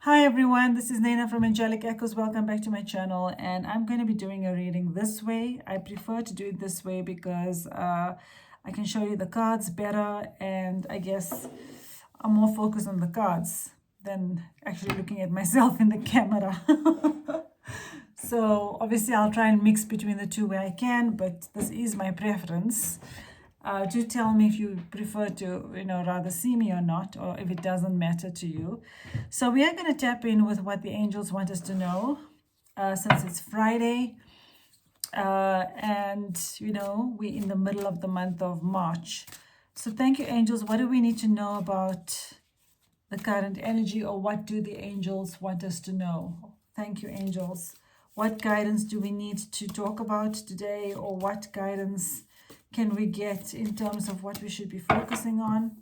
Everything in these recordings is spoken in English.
Hi everyone, this is Naina from Angelic Echoes. Welcome back to my channel, and I'm going to be doing a reading this way. I prefer to do it this way because I can show you the cards better, and I guess I'm more focused on the cards than actually looking at myself in the camera. So obviously I'll try and mix between the two where I can, but this is my preference. Do tell me if you prefer to, rather see me or not, or if it doesn't matter to you. So we are going to tap in with what the angels want us to know, since it's Friday, and we're in the middle of the month of March. So thank you, angels. What do we need to know about the current energy, or what do the angels want us to know? Thank you, angels. What guidance do we need to talk about today, or what guidance can we get in terms of what we should be focusing on?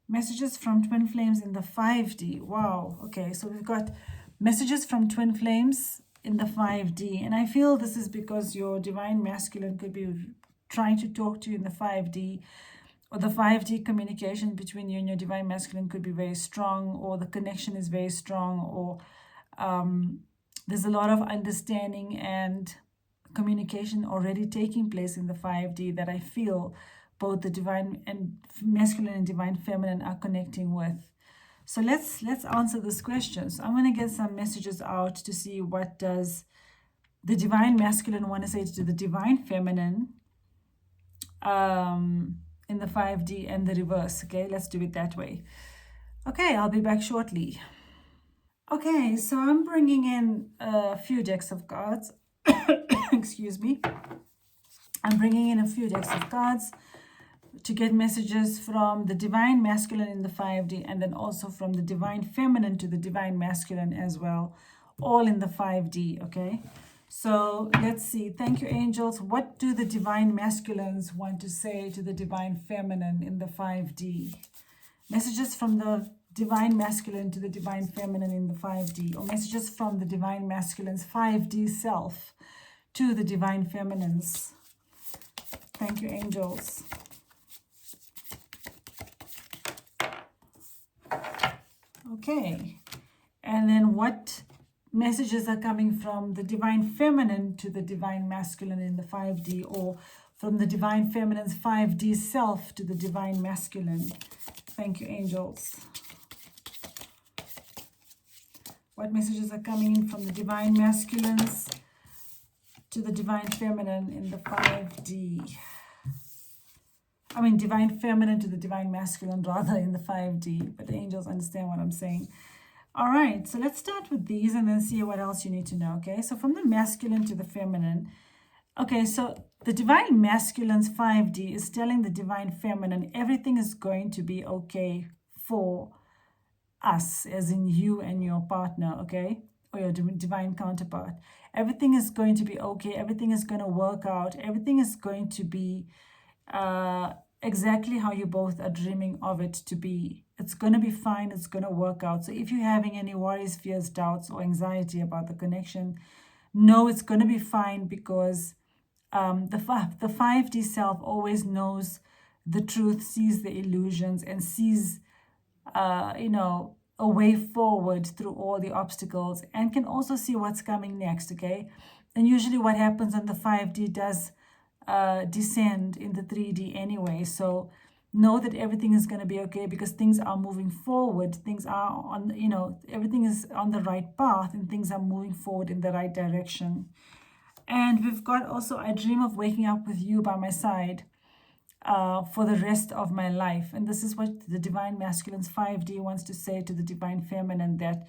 Messages from twin flames in the 5D. Wow. Okay, so we've got messages from twin flames in the 5D. And I feel this is because your divine masculine could be trying to talk to you in the 5D, or the 5D communication between you and your divine masculine could be very strong, or the connection is very strong, or there's a lot of understanding and communication already taking place in the 5D that I feel both the divine and masculine and divine feminine are connecting with. So let's answer this question. So I'm going to get some messages out to see what does the divine masculine want to say to the divine feminine in the 5D and the reverse. Okay, let's do it that way. Okay, I'll be back shortly. Okay, so I'm bringing in a few decks of cards. Excuse me. I'm bringing in a few decks of cards to get messages from the divine masculine in the 5D, and then also from the divine feminine to the divine masculine as well, all in the 5D, okay? So let's see. Thank you, angels. What do the divine masculines want to say to the divine feminine in the 5D? Messages from the divine masculine to the divine feminine in the 5D, or messages from the divine masculine's 5D self to the divine feminines. Thank you, angels. Okay, and then what messages are coming from the divine feminine to the divine masculine in the 5D, or from the divine feminine's 5D self to the divine masculine? Thank you, angels. What messages are coming in from the divine masculines to the divine feminine in the 5D? I mean, divine feminine to the divine masculine, rather, in the 5D, but the angels understand what I'm saying. All right, so let's start with these and then see what else you need to know, okay? So from the masculine to the feminine. Okay, so the divine masculine's 5D is telling the divine feminine everything is going to be okay for us, as in you and your partner, okay? Or your divine counterpart. Everything is going to be okay. Everything is going to work out. Everything is going to be exactly how you both are dreaming of it to be. It's going to be fine. It's going to work out. So if you're having any worries, fears, doubts, or anxiety about the connection, know it's going to be fine, because the 5D self always knows the truth, sees the illusions, and sees, a way forward through all the obstacles, and can also see what's coming next, okay? And usually what happens on the 5D does descend in the 3D anyway. So know that everything is going to be okay, because things are moving forward. Things are on, everything is on the right path, and things are moving forward in the right direction. And we've got also, I dream of waking up with you by my side for the rest of my life. And this is what the divine masculine's 5D wants to say to the divine feminine, that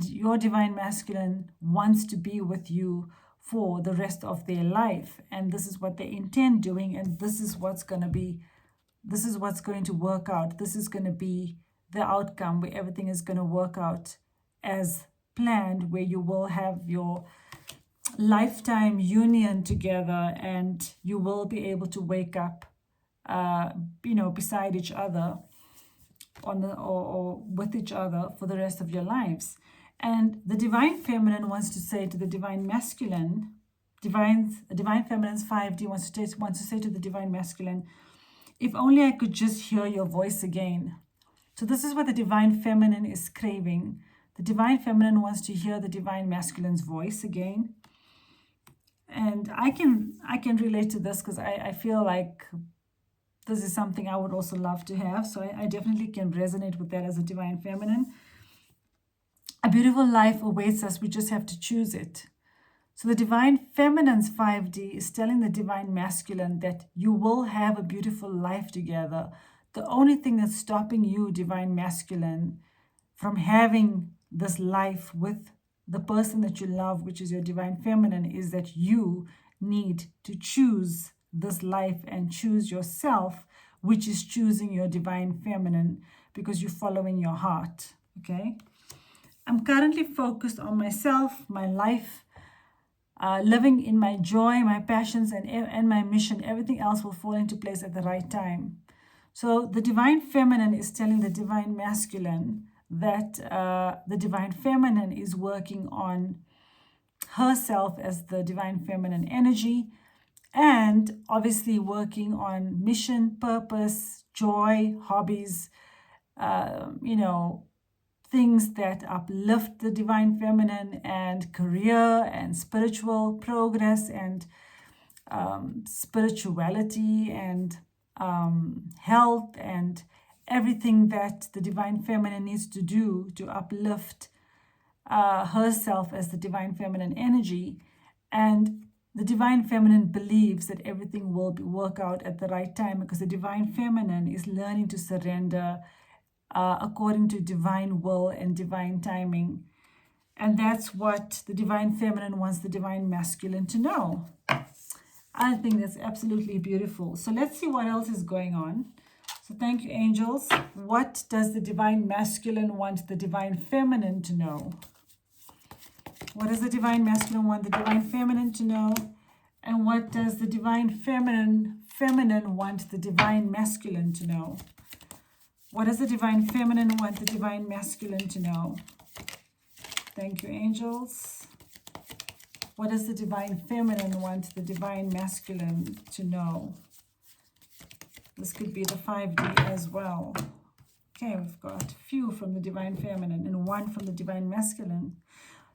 your divine masculine wants to be with you for the rest of their life, and this is what they intend doing, and this is what's going to work out. This is going to be the outcome, where everything is going to work out as planned, where you will have your lifetime union together, and you will be able to wake up beside each other or with each other for the rest of your lives. And the divine feminine wants to say to the divine masculine, divine feminine's 5D wants to say to the divine masculine, if only I could just hear your voice again. So this is what the divine feminine is craving, The divine feminine wants to hear the divine masculine's voice again. And I can relate to this because I feel like this is something I would also love to have. So I definitely can resonate with that as a divine feminine. A beautiful life awaits us. We just have to choose it. So the divine feminine's 5D is telling the divine masculine that you will have a beautiful life together. The only thing that's stopping you, divine masculine, from having this life with the person that you love, which is your divine feminine, is that you need to choose this life and choose yourself, which is choosing your divine feminine, because you're following your heart. Okay, I'm currently focused on myself, my life, living in my joy, my passions, and my mission. Everything else will fall into place at the right time. So the divine feminine is telling the divine masculine that the divine feminine is working on herself as the divine feminine energy, and obviously working on mission, purpose, joy, hobbies, things that uplift the divine feminine, and career and spiritual progress and spirituality and health and everything that the divine feminine needs to do to uplift herself as the divine feminine energy. And the divine feminine believes that everything will work out at the right time, because the divine feminine is learning to surrender according to divine will and divine timing. And that's what the divine feminine wants the divine masculine to know. I think that's absolutely beautiful. So let's see what else is going on. So thank you, angels. What does the divine masculine want the divine feminine to know? What does the divine masculine want the divine feminine to know? And what does the divine feminine want the divine masculine to know? What does the divine feminine want the divine masculine to know? Thank you, angels. What does the divine feminine want the divine masculine to know? This could be the 5D as well. Okay, we've got a few from the divine feminine and one from the divine masculine.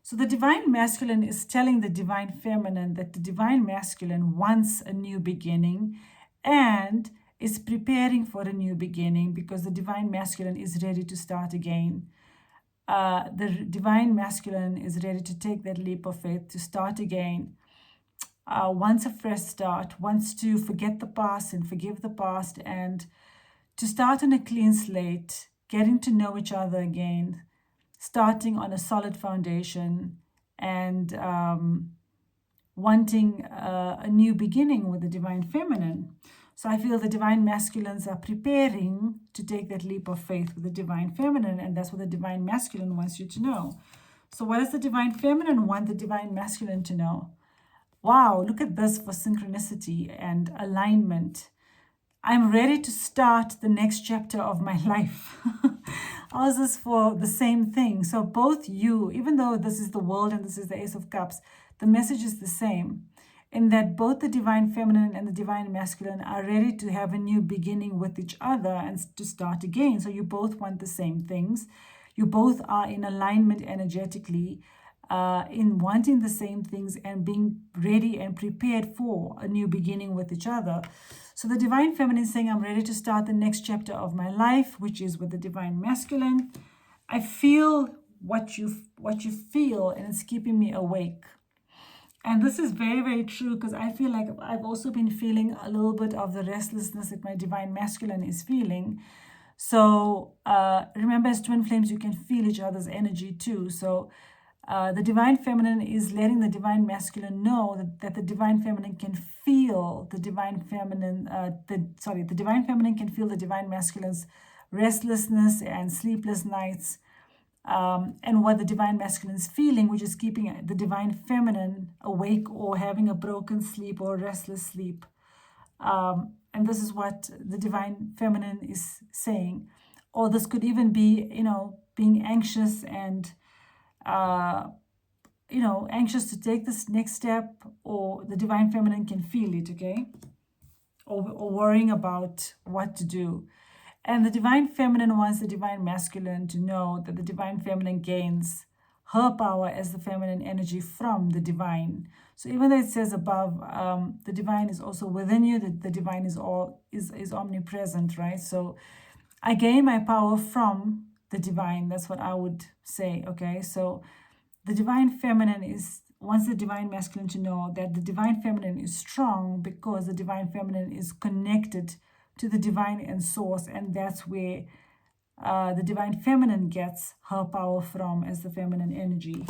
So the divine masculine is telling the divine feminine that the divine masculine wants a new beginning and is preparing for a new beginning, because the divine masculine is ready to start again. The divine masculine is ready to take that leap of faith, to start again, wants a fresh start, wants to forget the past and forgive the past, and to start on a clean slate, getting to know each other again, starting on a solid foundation, and wanting a new beginning with the divine feminine. So I feel the divine masculines are preparing to take that leap of faith with the divine feminine, and that's what the divine masculine wants you to know. So what does the divine feminine want the divine masculine to know? Wow, look at this for synchronicity and alignment. I'm ready to start the next chapter of my life. All this for the same thing. So both you, even though this is the world and this is the Ace of Cups, the message is the same, in that both the divine feminine and the divine masculine are ready to have a new beginning with each other and to start again. So you both want the same things. You both are in alignment energetically, in wanting the same things and being ready and prepared for a new beginning with each other. So the divine feminine is saying, I'm ready to start the next chapter of my life, which is with the divine masculine. I feel what you feel, and it's keeping me awake. And this is very, very true, because I feel like I've also been feeling a little bit of the restlessness that my divine masculine is feeling. So remember, as twin flames, you can feel each other's energy too. So the divine feminine is letting the divine masculine know that the divine feminine can feel the divine feminine, the divine feminine can feel the divine masculine's restlessness and sleepless nights, and what the divine masculine is feeling, which is keeping the divine feminine awake or having a broken sleep or restless sleep. And this is what the divine feminine is saying. Or this could even be, being anxious and, anxious to take this next step, or the divine feminine can feel it, okay? Or worrying about what to do. And the divine feminine wants the divine masculine to know that the divine feminine gains her power as the feminine energy from the divine. So even though it says above, the divine is also within you, the divine is omnipresent, right? So I gain my power from the divine. That's what I would say, okay? So the divine feminine wants the divine masculine to know that the divine feminine is strong because the divine feminine is connected to the divine and source, and that's where the divine feminine gets her power from as the feminine energy.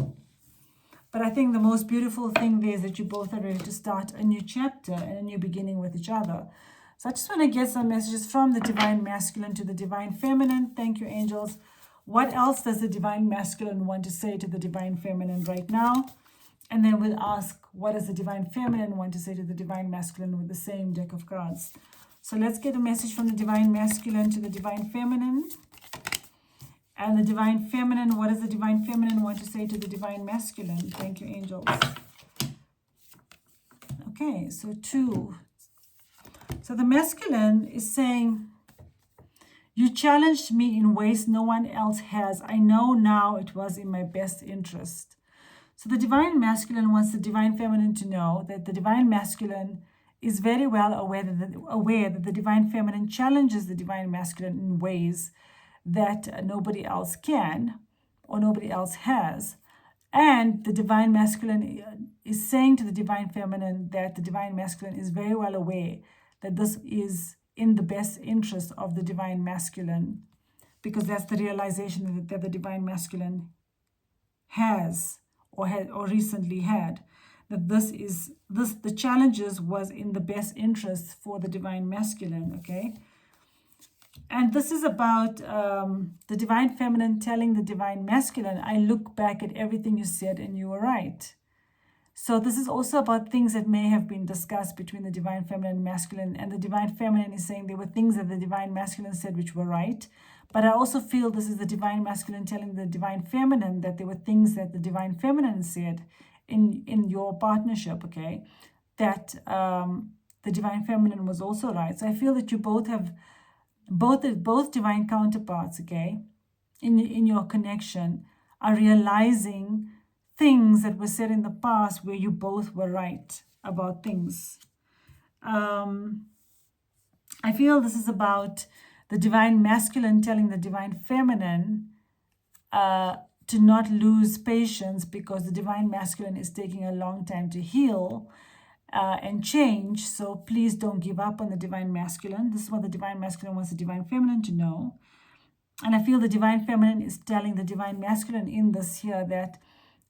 But I think the most beautiful thing there is that you both are ready to start a new chapter and a new beginning with each other. So I just want to get some messages from the divine masculine to the divine feminine. Thank you, angels. What else does the divine masculine want to say to the divine feminine right now? And then we'll ask, what does the divine feminine want to say to the divine masculine with the same deck of cards? So let's get a message from the divine masculine to the divine feminine. And the divine feminine, what does the divine feminine want to say to the divine masculine? Thank you, angels. Okay, so 2. So the masculine is saying, you challenged me in ways no one else has. I know now it was in my best interest. So the divine masculine wants the divine feminine to know that the divine masculine is very well aware that the divine feminine challenges the divine masculine in ways that nobody else can or nobody else has. And the divine masculine is saying to the divine feminine that the divine masculine is very well aware that this is in the best interest of the divine masculine, because that's the realization that the divine masculine has or recently had, that the challenges was in the best interest for the divine masculine, okay? And this is about the divine feminine telling the divine masculine, I look back at everything you said and you were right. So this is also about things that may have been discussed between the divine feminine and masculine, and the divine feminine is saying there were things that the divine masculine said which were right. But I also feel this is the divine masculine telling the divine feminine that there were things that the divine feminine said in your partnership, okay, that the divine feminine was also right. So I feel that you both have both divine counterparts, okay, in your connection are realizing things that were said in the past where you both were right about things. I feel this is about the divine masculine telling the divine feminine to not lose patience, because the divine masculine is taking a long time to heal and change. So please don't give up on the divine masculine. This is what the divine masculine wants the divine feminine to know. And I feel the divine feminine is telling the divine masculine in this here that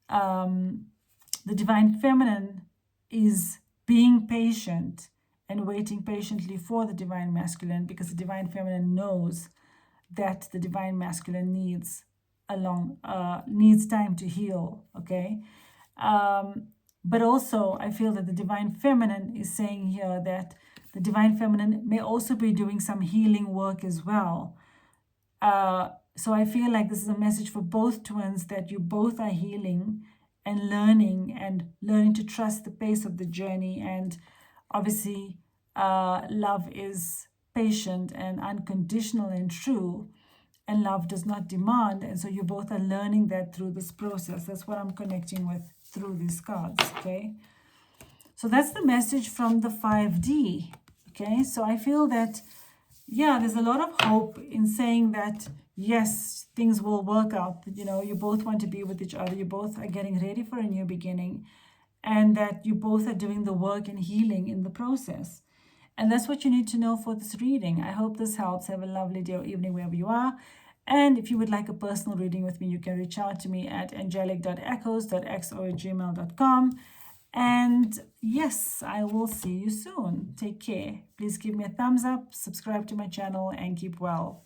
the divine feminine is being patient and waiting patiently for the divine masculine, because the divine feminine knows that the divine masculine needs time to heal, okay? But also I feel that the divine feminine is saying here that the divine feminine may also be doing some healing work as well. So I feel like this is a message for both twins, that you both are healing and learning to trust the pace of the journey. And obviously, love is patient and unconditional and true, and love does not demand. And so you both are learning that through this process. That's what I'm connecting with through these cards, okay? So that's the message from the 5D, okay? So I feel that, yeah, there's a lot of hope in saying that, yes, things will work out. You know, you both want to be with each other. You both are getting ready for a new beginning, and that you both are doing the work and healing in the process. And that's what you need to know for this reading. I hope this helps. Have a lovely day or evening wherever you are. And if you would like a personal reading with me, you can reach out to me at angelic.echoes.xo@gmail.com. And yes, I will see you soon. Take care. Please give me a thumbs up, subscribe to my channel, and keep well.